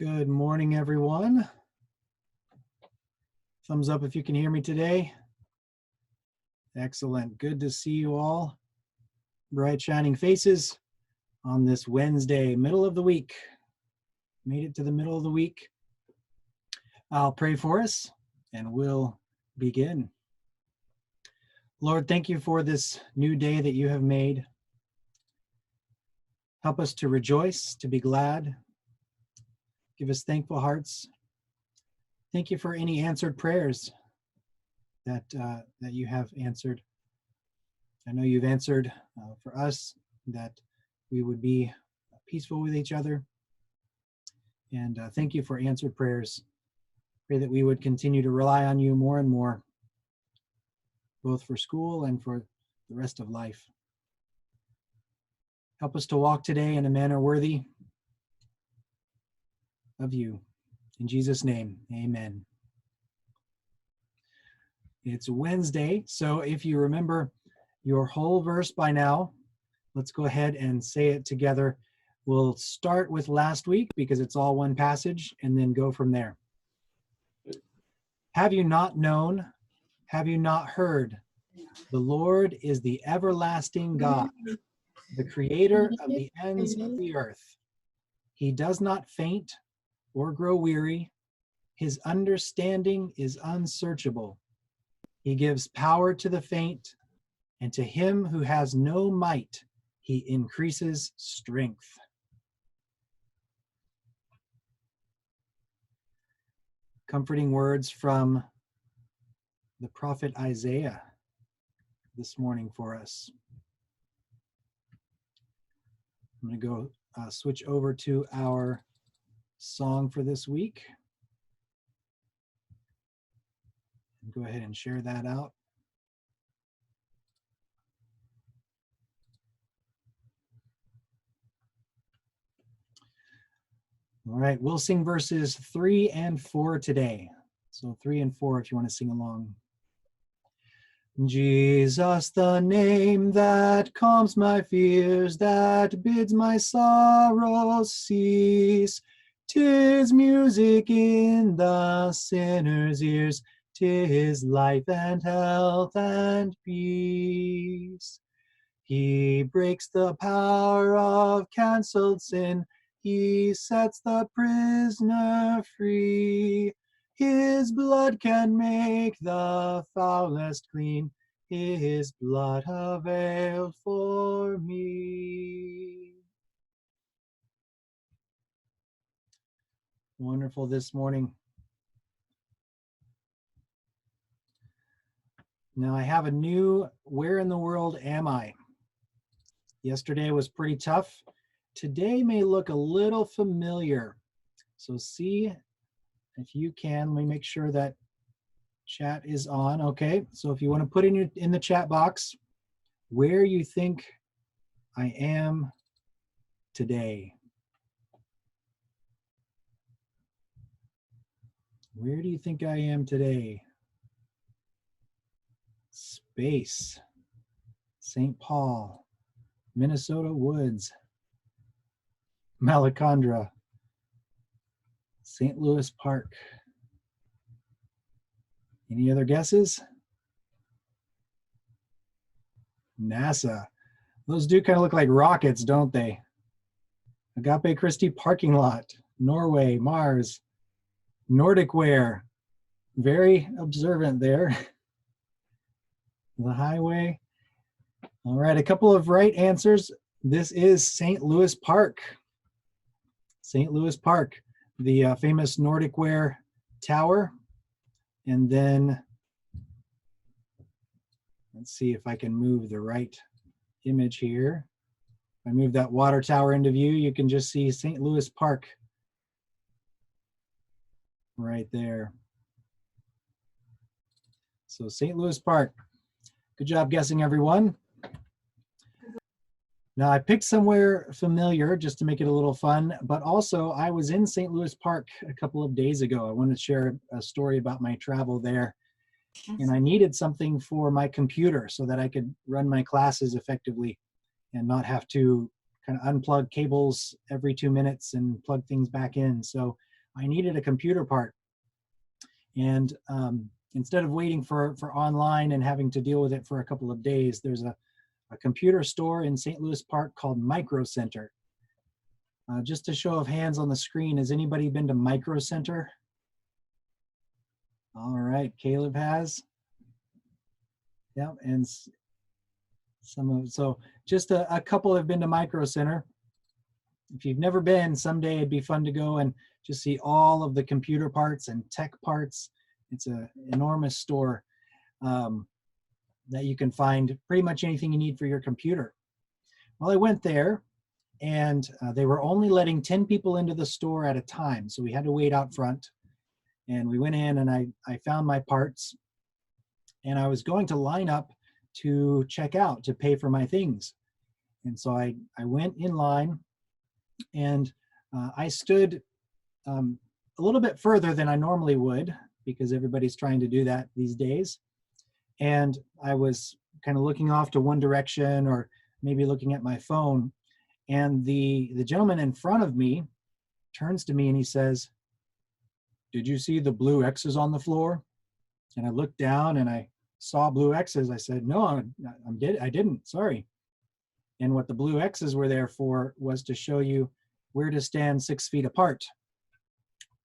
Good morning, everyone. Thumbs up if you can hear me today. Excellent. Good to see you all. Bright, shining faces on this Wednesday, middle of the week. Made it to the middle of the week. I'll pray for us and we'll begin. Lord, thank you for this new day that you have made. Help us to rejoice, to be glad. Give us thankful hearts. Thank you for any answered prayers that you have answered. I know you've answered for us that we would be peaceful with each other. And thank you for answered prayers. Pray that we would continue to rely on you more and more, both for school and for the rest of life. Help us to walk today in a manner worthy of you. In Jesus' name, amen. It's Wednesday, so if you remember your whole verse by now, let's go ahead and say it together. We'll start with last week because it's all one passage and then go from there. Have you not known? Have you not heard? The Lord is the everlasting God, the creator of the ends of the earth. He does not faint or grow weary. His understanding is unsearchable. He gives power to the faint, and to him who has no might, he increases strength. Comforting words from the prophet Isaiah this morning for us. I'm going to go switch over to our song for this week. Go ahead and share that out. All right, we'll sing verses 3 and 4 today. So 3 and 4 if you want to sing along. Jesus, the name that calms my fears, that bids my sorrows cease. 'Tis music in the sinner's ears, 'tis life and health and peace. He breaks the power of canceled sin, he sets the prisoner free. His blood can make the foulest clean, his blood availed for me. Wonderful this morning. Now I have a new Where in the World Am I? Yesterday was pretty tough. Today may look a little familiar. So see if you can, let me make sure that chat is on. Okay, so if you want to put in the chat box where you think I am today. Where do you think I am today? Space, St. Paul, Minnesota woods, Malacandra, St. Louis Park. Any other guesses? NASA. Those do kind of look like rockets, don't they? Agape Christi parking lot, Norway, Mars, Nordic Wear. Very observant there. The highway. All right, a couple of right answers. This is St. Louis Park. St. Louis Park, the famous Nordic Wear tower. And then, let's see if I can move the right image here. If I move that water tower into view, you can just see St. Louis Park right there. So St. Louis Park. Good job guessing, everyone. Now I picked somewhere familiar just to make it a little fun, but also I was in St. Louis Park a couple of days ago. I wanted to share a story about my travel there. And I needed something for my computer so that I could run my classes effectively and not have to kind of unplug cables every 2 minutes and plug things back in. So I needed a computer part. And instead of waiting for online and having to deal with it for a couple of days, there's a computer store in St. Louis Park called Micro Center. Just a show of hands on the screen, has anybody been to Micro Center? All right, Caleb has. Yep, and so just a couple have been to Micro Center. If you've never been, someday it'd be fun to go and just see all of the computer parts and tech parts. It's an enormous store that you can find pretty much anything you need for your computer. Well, I went there, and they were only letting 10 people into the store at a time, so we had to wait out front. And we went in, and I found my parts, and I was going to line up to check out to pay for my things. And so I went in line, and I stood a little bit further than I normally would, because everybody's trying to do that these days. And I was kind of looking off to one direction, or maybe looking at my phone. And the gentleman in front of me turns to me and he says, "Did you see the blue X's on the floor?" And I looked down and I saw blue X's. I said, "No, I didn't, sorry." And what the blue X's were there for was to show you where to stand 6 feet apart,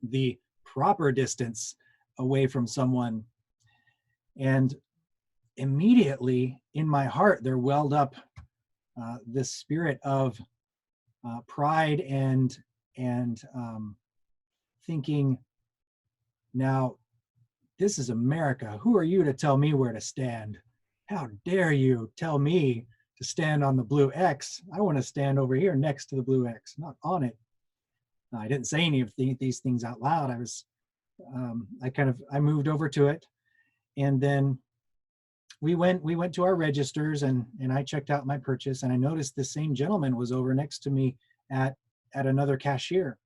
the proper distance away from someone. And immediately in my heart, there welled up this spirit of pride and thinking, now, this is America. Who are you to tell me where to stand? How dare you tell me to stand on the blue X? I want to stand over here next to the blue X, not on it. I didn't say any of these things out loud. I moved over to it, and then we went to our registers, and I checked out my purchase, and I noticed the same gentleman was over next to me at another cashier,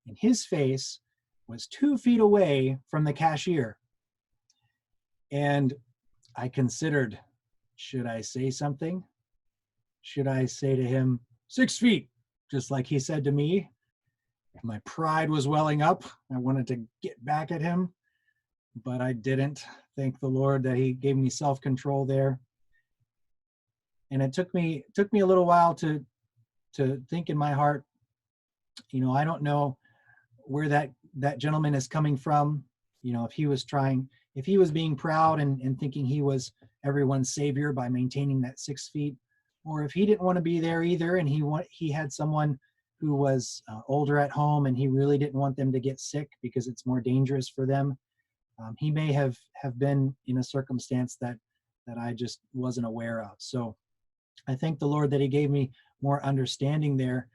and his face was 2 feet away from the cashier. And I considered, should I say something? Should I say to him, 6 feet, just like he said to me? My pride was welling up. I wanted to get back at him, but I didn't. Thank the Lord that he gave me self-control there. And it took me a little while to think in my heart, I don't know where that gentleman is coming from. If he was being proud and thinking he was everyone's savior by maintaining that 6 feet, or if he didn't want to be there either, and he had someone who was older at home, and he really didn't want them to get sick because it's more dangerous for them. He may have been in a circumstance that I just wasn't aware of. So I thank the Lord that he gave me more understanding there.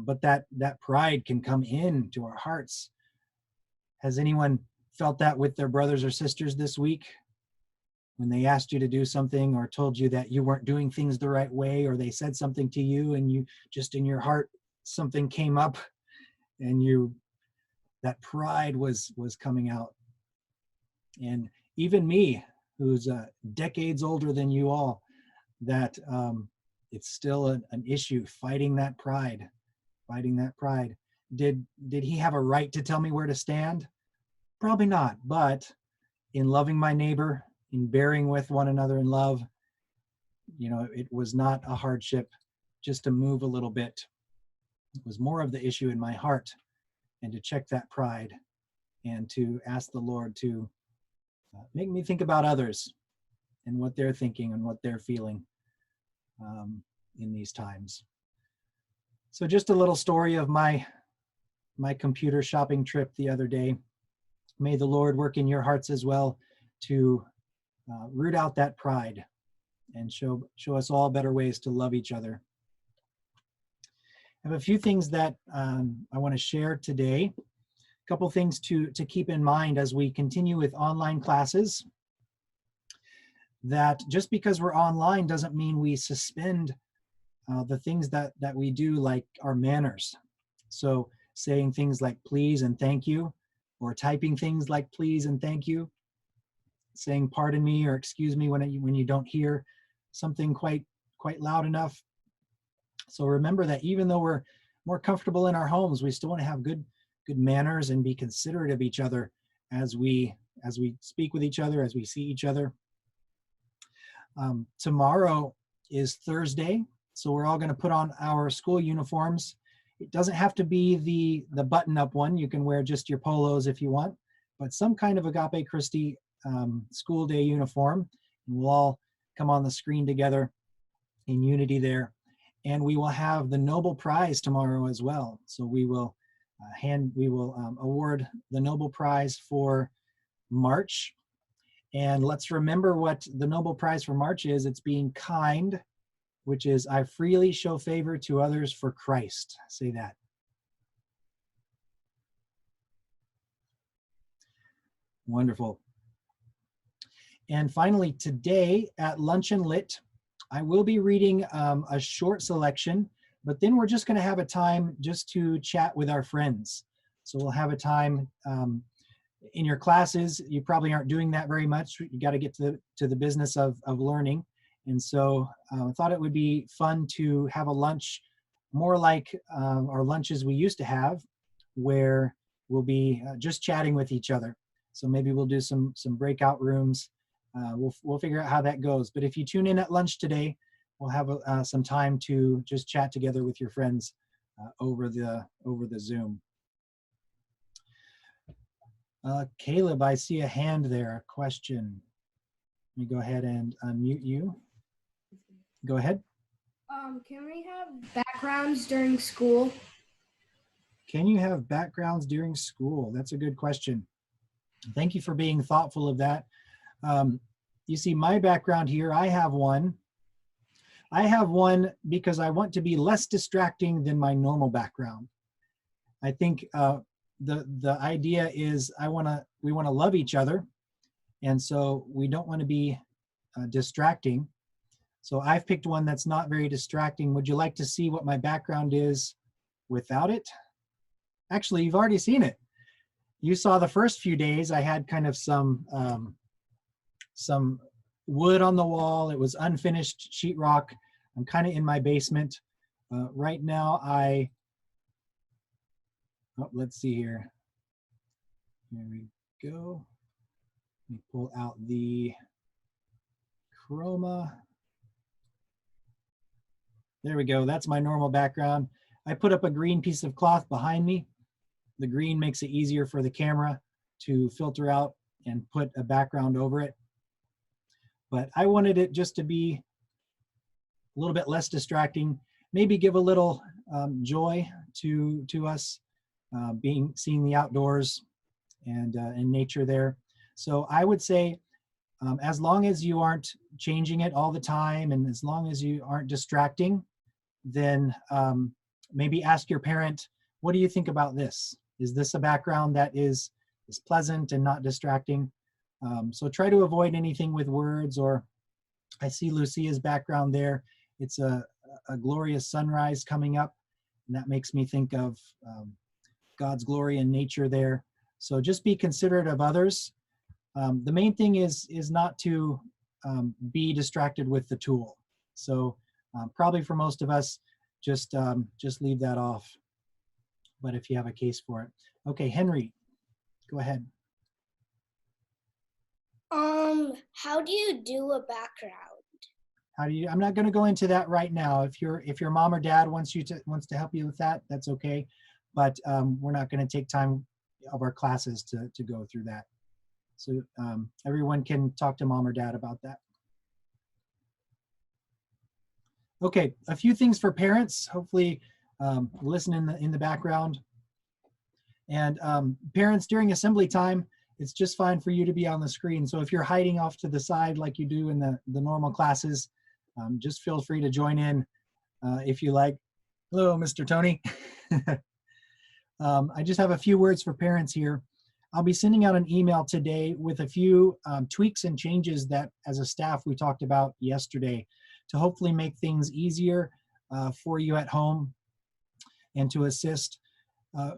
But that pride can come into our hearts. Has anyone felt that with their brothers or sisters this week? When they asked you to do something, or told you that you weren't doing things the right way, or they said something to you and you just in your heart, something came up, and that pride was coming out. And even me, who's decades older than you all, that it's still an issue, fighting that pride. Did he have a right to tell me where to stand? Probably not, but in loving my neighbor, in bearing with one another in love, it was not a hardship just to move a little bit. It was more of the issue in my heart, and to check that pride and to ask the Lord to make me think about others and what they're thinking and what they're feeling in these times. So just a little story of my computer shopping trip the other day. May the Lord work in your hearts as well to root out that pride and show us all better ways to love each other. I have a few things that I want to share today. A couple things to keep in mind as we continue with online classes. That just because we're online doesn't mean we suspend the things that we do, like our manners. So saying things like please and thank you, or typing things like please and thank you, saying pardon me or excuse me when you don't hear something quite loud enough. So remember that even though we're more comfortable in our homes, we still want to have good good manners and be considerate of each other as we speak with each other, as we see each other. Tomorrow is Thursday, so we're all going to put on our school uniforms. It doesn't have to be the button-up one. You can wear just your polos if you want, but some kind of Agape Christi school day uniform. We'll all come on the screen together in unity there. And we will have the Nobel Prize tomorrow as well. So we will award the Nobel Prize for March. And let's remember what the Nobel Prize for March is. It's being kind, which is I freely show favor to others for Christ. Say that. Wonderful. And finally, today at Lunch and Lit, I will be reading a short selection, but then we're just going to have a time just to chat with our friends. So we'll have a time in your classes. You probably aren't doing that very much. You got to get to the business of learning. And so I thought it would be fun to have a lunch more like our lunches we used to have, where we'll be just chatting with each other. So maybe we'll do some breakout rooms. We'll figure out how that goes. But if you tune in at lunch today, we'll have some time to just chat together with your friends over the Zoom. Caleb, I see a hand there, a question. Let me go ahead and unmute you. Go ahead. Can we have backgrounds during school? Can you have backgrounds during school? That's a good question. Thank you for being thoughtful of that. You see my background here, I have one. I have one because I want to be less distracting than my normal background. I think the idea is we want to love each other, and so we don't want to be distracting. So I've picked one that's not very distracting. Would you like to see what my background is without it? Actually, you've already seen it. You saw the first few days I had kind of some wood on the wall. It was unfinished sheetrock. I'm kind of in my basement. Right now let's see here. There we go. Let me pull out the chroma. There we go. That's my normal background. I put up a green piece of cloth behind me. The green makes it easier for the camera to filter out and put a background over it. But I wanted it just to be a little bit less distracting, maybe give a little joy to us, seeing the outdoors and nature there. So I would say, as long as you aren't changing it all the time, and as long as you aren't distracting, then maybe ask your parent, what do you think about this? Is this a background that is pleasant and not distracting? So try to avoid anything with words, or I see Lucia's background there. It's a glorious sunrise coming up, and that makes me think of God's glory and nature there. So just be considerate of others. The main thing is not to be distracted with the tool. So probably for most of us, just leave that off. But if you have a case for it. Okay, Henry, go ahead. How do you do a background? I'm not going to go into that right now. If your mom or dad wants to help you with that, that's okay. But we're not going to take time of our classes to go through that. So everyone can talk to mom or dad about that. Okay, a few things for parents. Hopefully listen in the background. And parents, during assembly time, it's just fine for you to be on the screen. So if you're hiding off to the side like you do in the normal classes, just feel free to join in if you like. Hello, Mr. Tony. I just have a few words for parents here. I'll be sending out an email today with a few tweaks and changes that as a staff we talked about yesterday to hopefully make things easier for you at home and to assist.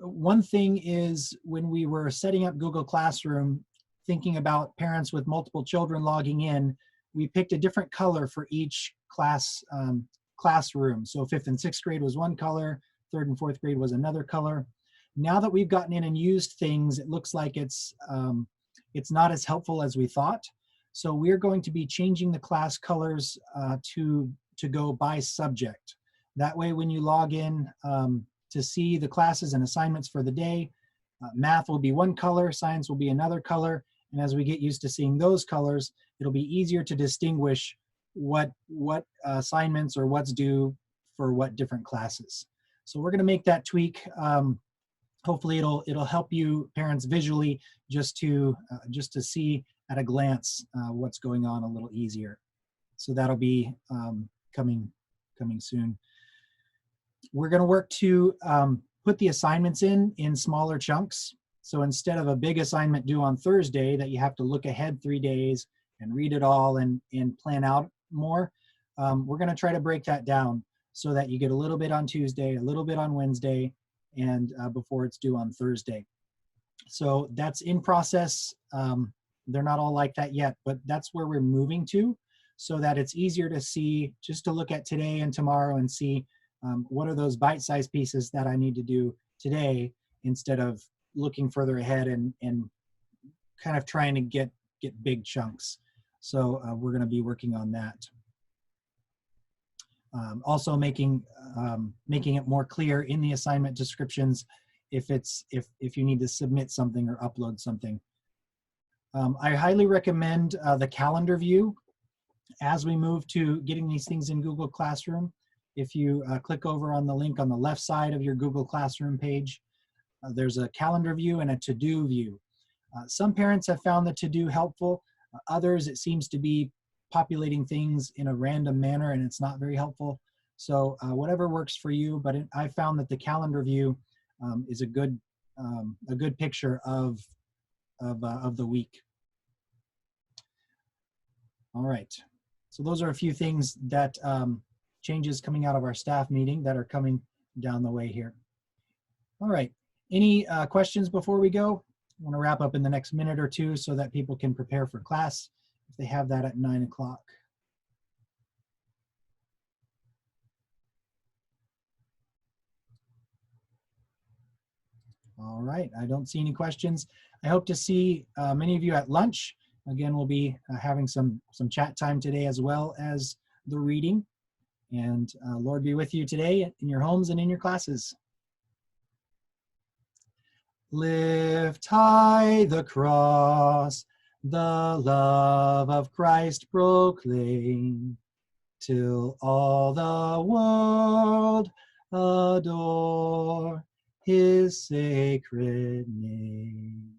One thing is when we were setting up Google Classroom, thinking about parents with multiple children logging in, we picked a different color for each classroom. So 5th and 6th grade was one color, 3rd and 4th grade was another color. now that we've gotten in and used things, it looks like it's not as helpful as we thought. So we're going to be changing the class colors to go by subject. That way, when you log in to see the classes and assignments for the day, math will be one color, science will be another color, and as we get used to seeing those colors, it'll be easier to distinguish what assignments or what's due for what different classes. So we're going to make that tweak. Hopefully it'll help you parents visually just to see at a glance what's going on a little easier. So that'll be coming soon. We're going to work to put the assignments in smaller chunks. So instead of a big assignment due on Thursday that you have to look ahead 3 days and read it all and plan out more, we're going to try to break that down so that you get a little bit on Tuesday, a little bit on Wednesday, and before it's due on Thursday. So that's in process. They're not all like that yet, but that's where we're moving to, so that it's easier to see, just to look at today and tomorrow and see what are those bite-sized pieces that I need to do today, instead of looking further ahead and kind of trying to get big chunks. So we're going to be working on that. Also making it more clear in the assignment descriptions if you need to submit something or upload something. I highly recommend the calendar view as we move to getting these things in Google Classroom. If you click over on the link on the left side of your Google Classroom page, there's a calendar view and a to-do view. Some parents have found the to-do helpful. Others, it seems to be populating things in a random manner and it's not very helpful. So whatever works for you, but I found that the calendar view is a good picture of the week. All right, so those are a few things that changes coming out of our staff meeting that are coming down the way here. All right, any questions before we go? I want to wrap up in the next minute or two so that people can prepare for class if they have that at 9 o'clock. All right, I don't see any questions. I hope to see many of you at lunch. Again, we'll be having some chat time today as well as the reading. And Lord be with you today in your homes and in your classes. Lift high the cross, the love of Christ proclaim, till all the world adore his sacred name.